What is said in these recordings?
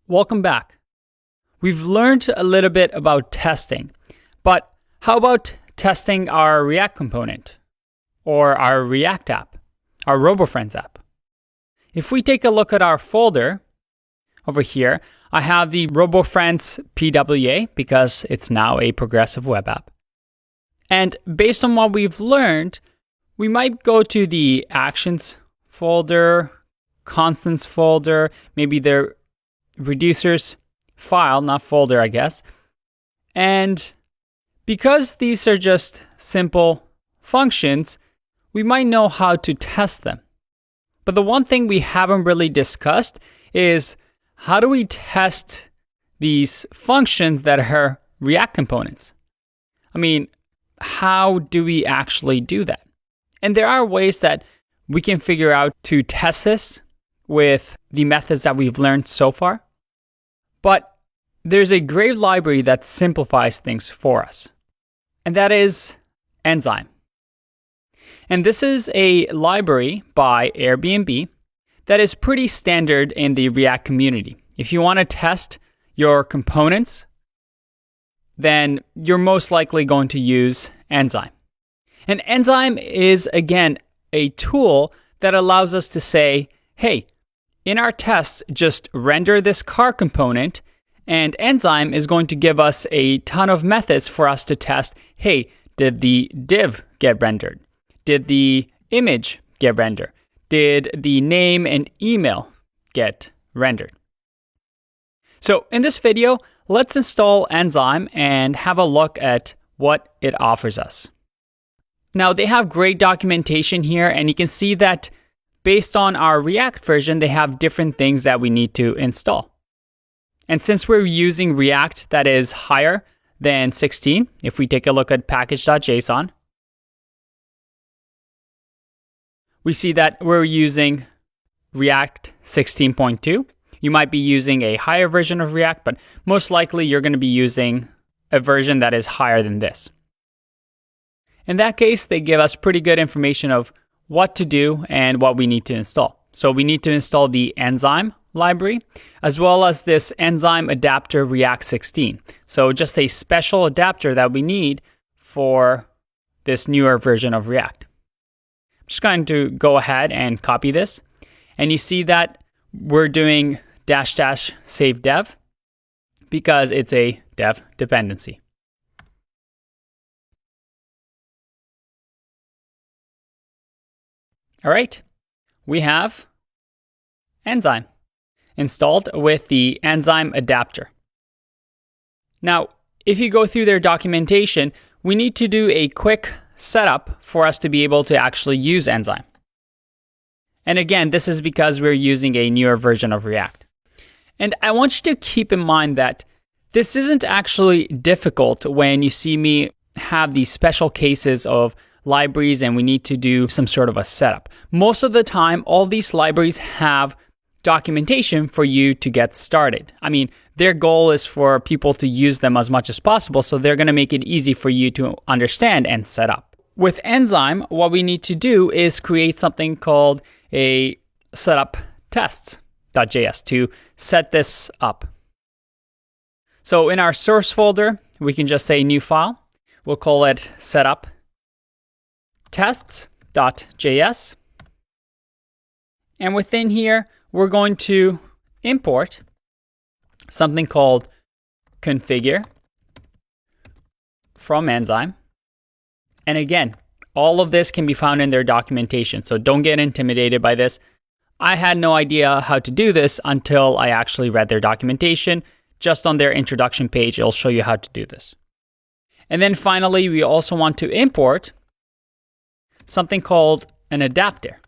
Welcome back. We've learned a little bit about testing, but how about testing our React component or our React app, our RoboFriends app? If we take a look at our folder over here, I have the RoboFriends PWA because it's now a progressive web app. And based on what we've learned, we might go to the actions folder, constants folder, maybe the reducers file, not folder, I guess. And because these are just simple functions, we might know how to test them. But the one thing we haven't really discussed is how do we test these functions that are React components? I mean, how do we actually do that? And there are ways that we can figure out to test this with the methods that we've learned so far. But there's a great library that simplifies things for us, and that is Enzyme. And this is a library by Airbnb that is pretty standard in the React community. If you want to test your components, then you're most likely going to use Enzyme. And Enzyme is, again, a tool that allows us to say, hey, in our tests, just render this car component, and Enzyme is going to give us a ton of methods for us to test, hey, did the div get rendered? Did the image get rendered? Did the name and email get rendered? So in this video, let's install Enzyme and have a look at what it offers us. Now, they have great documentation here, and you can see that based on our React version, they have different things that we need to install. And since we're using React that is higher than 16, if we take a look at package.json, we see that we're using React 16.2. You might be using a higher version of React, but most likely you're going to be using a version that is higher than this. In that case, they give us pretty good information of what to do and what we need to install. So we need to install the Enzyme library, as well as this Enzyme adapter React 16. So just a special adapter that we need for this newer version of React. I'm just going to go ahead and copy this. And you see that we're doing -- save dev because it's a dev dependency. All right, we have Enzyme installed with the Enzyme adapter. Now, if you go through their documentation, we need to do a quick setup for us to be able to actually use Enzyme. And again, this is because we're using a newer version of React. And I want you to keep in mind that this isn't actually difficult when you see me have these special cases of libraries and we need to do some sort of a setup. Most of the time, all these libraries have documentation for you to get started. I mean, their goal is for people to use them as much as possible, so they're going to make it easy for you to understand and set up. With Enzyme, what we need to do is create something called a setup tests.js to set this up. So in our source folder, we can just say new file. We'll call it setup tests.js. And within here, we're going to import something called configure from Enzyme. And again, all of this can be found in their documentation, so don't get intimidated by this. I had no idea how to do this until I actually read their documentation. Just on their introduction page, it'll show you how to do this. And then finally, we also want to import something called an adapter.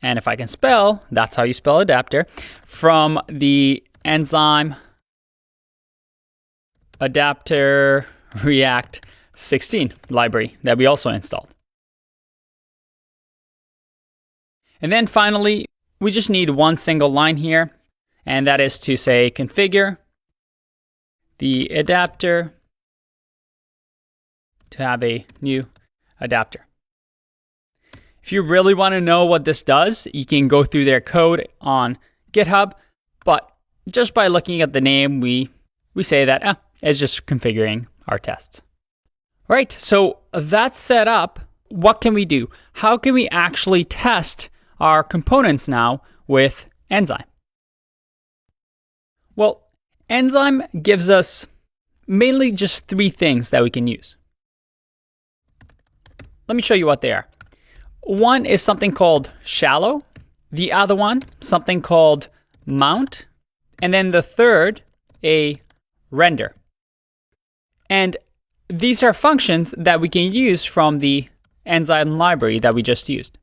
And if I can spell, that's how you spell adapter, from the Enzyme adapter React 16 library that we also installed. And then finally, we just need one single line here, and that is to say configure the adapter to have a new adapter. If you really want to know what this does, you can go through their code on GitHub, But just by looking at the name, we say that it's just configuring our tests. All right, so that's set up. What can we do? How can we actually test our components now with Enzyme? Well, Enzyme gives us mainly just 3 things that we can use. Let me show you what they are. One is something called shallow, the other one, something called mount, and then the third, a render. And these are functions that we can use from the Enzyme library that we just used.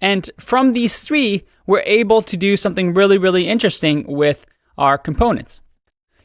And from these 3, we're able to do something really, really interesting with our components.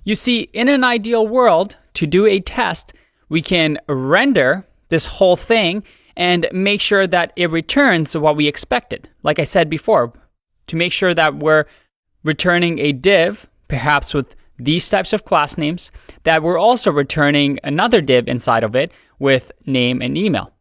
You see, in an ideal world, to do a test, we can render this whole thing and make sure that it returns what we expected. Like I said before, to make sure that we're returning a div, perhaps with these types of class names, that we're also returning another div inside of it with name and email.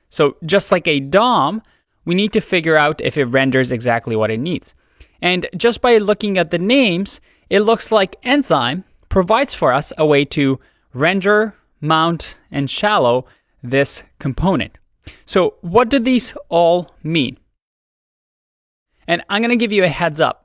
So just like a DOM, we need to figure out if it renders exactly what it needs. And just by looking at the names, it looks like Enzyme provides for us a way to render, mount, and shallow this component. So what do these all mean? And I'm going to give you a heads up.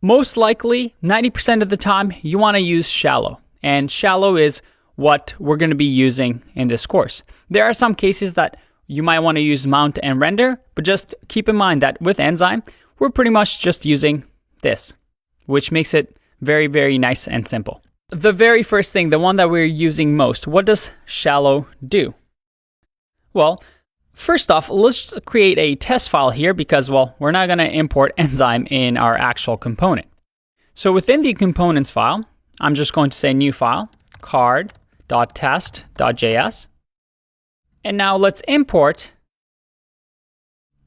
Most likely, 90% of the time, you want to use shallow. And shallow is what we're going to be using in this course. There are some cases that you might want to use mount and render, but just keep in mind that with Enzyme, we're pretty much just using this, which makes it very, very nice and simple. The very first thing, the one that we're using most, what does shallow do? Well, first off, let's create a test file here because, well, we're not going to import Enzyme in our actual component. So within the components file, I'm just going to say new file, card.test.js. And now let's import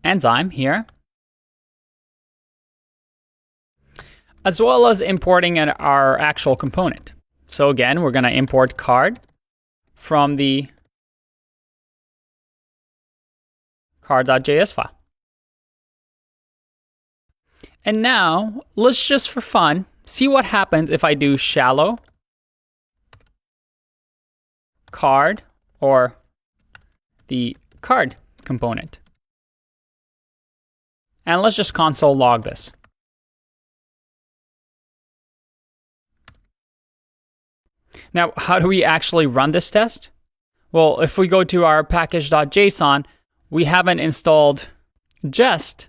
Enzyme here, as well as importing our actual component. So again, we're going to import card from the card.js file. And now, let's just for fun, see what happens if I do shallow card or the card component. And let's just console log this. Now, how do we actually run this test? Well, if we go to our package.json, we haven't installed Jest.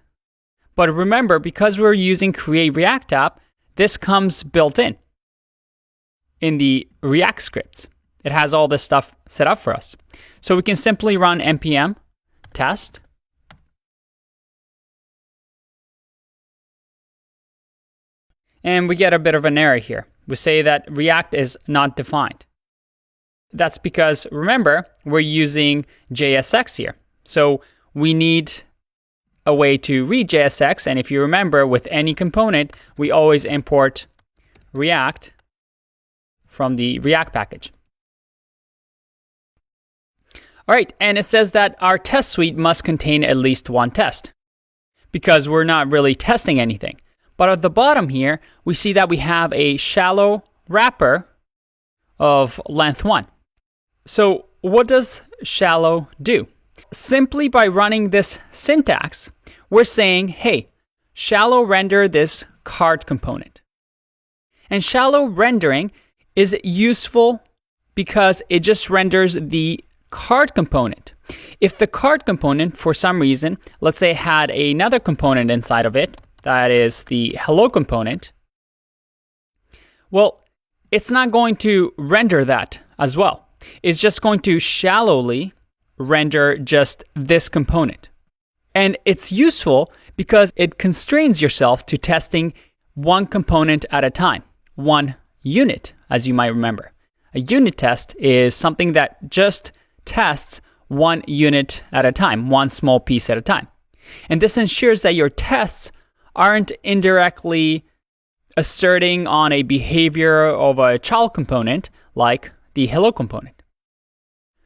But remember, because we're using create React app, this comes built in the React scripts. It has all this stuff set up for us. So we can simply run npm test. And we get a bit of an error here. We say that React is not defined. That's because, remember, we're using JSX here. So we need a way to read JSX. And if you remember, with any component, we always import React from the React package. All right, and it says that our test suite must contain at least one test because we're not really testing anything. But at the bottom here, we see that we have a shallow wrapper of length 1. So what does shallow do? Simply by running this syntax, we're saying, hey, shallow render this card component. And shallow rendering is useful because it just renders the card component. If the card component, for some reason, let's say had another component inside of it, that is the hello component, well, it's not going to render that as well. It's just going to shallowly render just this component. And it's useful because it constrains yourself to testing one component at a time, one unit, as you might remember. A unit test is something that just tests one unit at a time, one small piece at a time. And this ensures that your tests aren't indirectly asserting on a behavior of a child component like the hello component.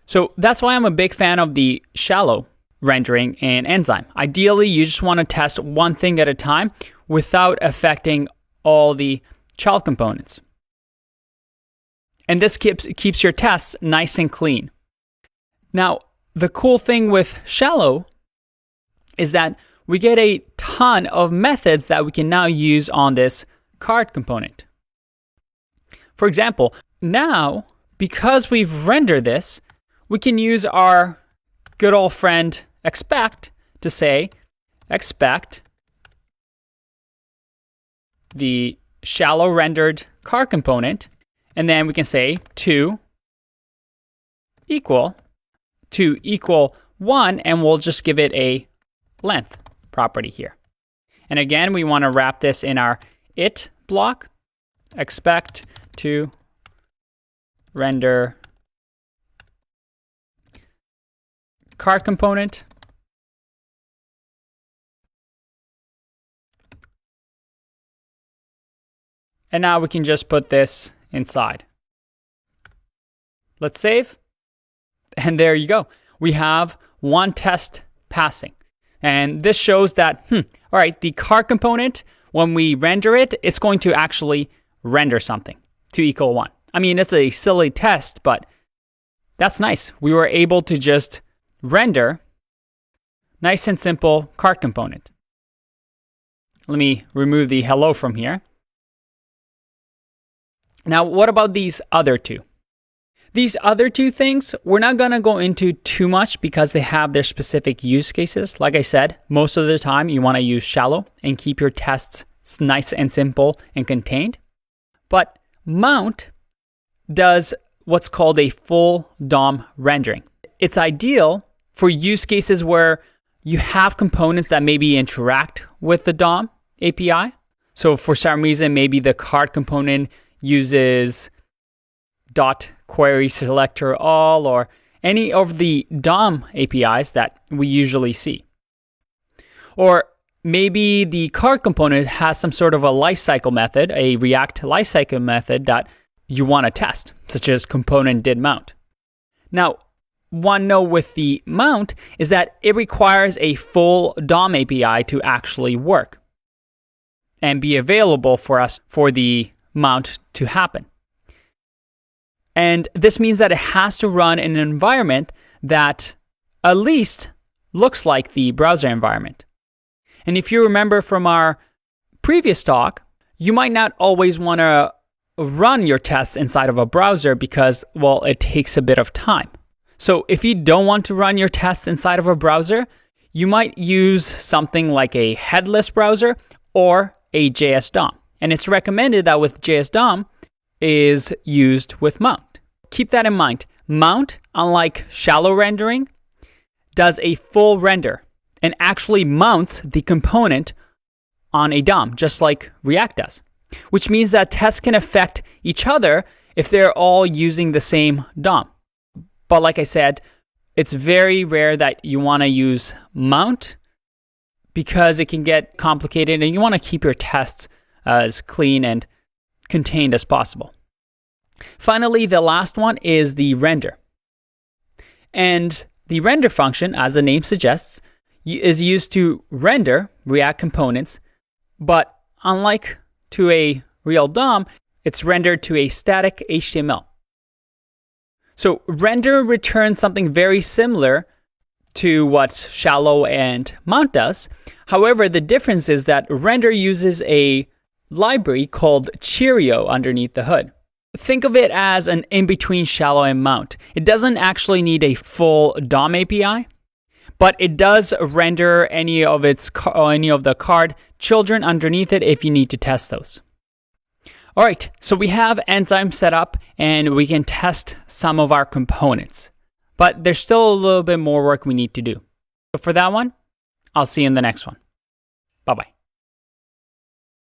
So that's why I'm a big fan of the shallow rendering in Enzyme. Ideally, you just want to test one thing at a time without affecting all the child components. And this keeps your tests nice and clean. Now, the cool thing with shallow is that we get a ton of methods that we can now use on this card component. For example, now, because we've rendered this, we can use our good old friend expect to say, expect the shallow rendered card component, and then we can say to equal 1, and we'll just give it a length property here. And again, we want to wrap this in our it block, expect to render card component. And now we can just put this inside. Let's save. And there you go. We have one test passing. And this shows that, all right, the card component, when we render it, it's going to actually render something to equal 1. I mean, it's a silly test, but that's nice. We were able to just render nice and simple card component. Let me remove the hello from here. Now, what about these other two? These other two things, we're not going to go into too much because they have their specific use cases. Like I said, most of the time you want to use shallow and keep your tests nice and simple and contained. But mount does what's called a full DOM rendering. It's ideal for use cases where you have components that maybe interact with the DOM API. So for some reason, maybe the card component uses .query selector all or any of the DOM APIs that we usually see. Or maybe the card component has some sort of a lifecycle method, a React lifecycle method that you want to test, such as component did mount. Now, one note with the mount is that it requires a full DOM API to actually work and be available for us for the mount to happen. And this means that it has to run in an environment that at least looks like the browser environment. And if you remember from our previous talk, you might not always want to run your tests inside of a browser because, well, it takes a bit of time. So if you don't want to run your tests inside of a browser, you might use something like a headless browser or a JS DOM. And it's recommended that with JS DOM is used with mount. Keep that in mind. Mount, unlike shallow rendering, does a full render and actually mounts the component on a DOM, just like React does, which means that tests can affect each other if they're all using the same DOM. But like I said, it's very rare that you want to use mount because it can get complicated and you want to keep your tests as clean and contained as possible. Finally, the last one is the render. And the render function, as the name suggests, is used to render React components, but unlike to a real DOM, it's rendered to a static HTML. So render returns something very similar to what shallow and mount does. However, the difference is that render uses a library called Cheerio underneath the hood. Think of it as an in-between shallow and mount. It doesn't actually need a full DOM API, but it does render any of the card children underneath it if you need to test those. All right, so we have Enzyme set up and we can test some of our components, but there's still a little bit more work we need to do. So for that one, I'll see you in the next one.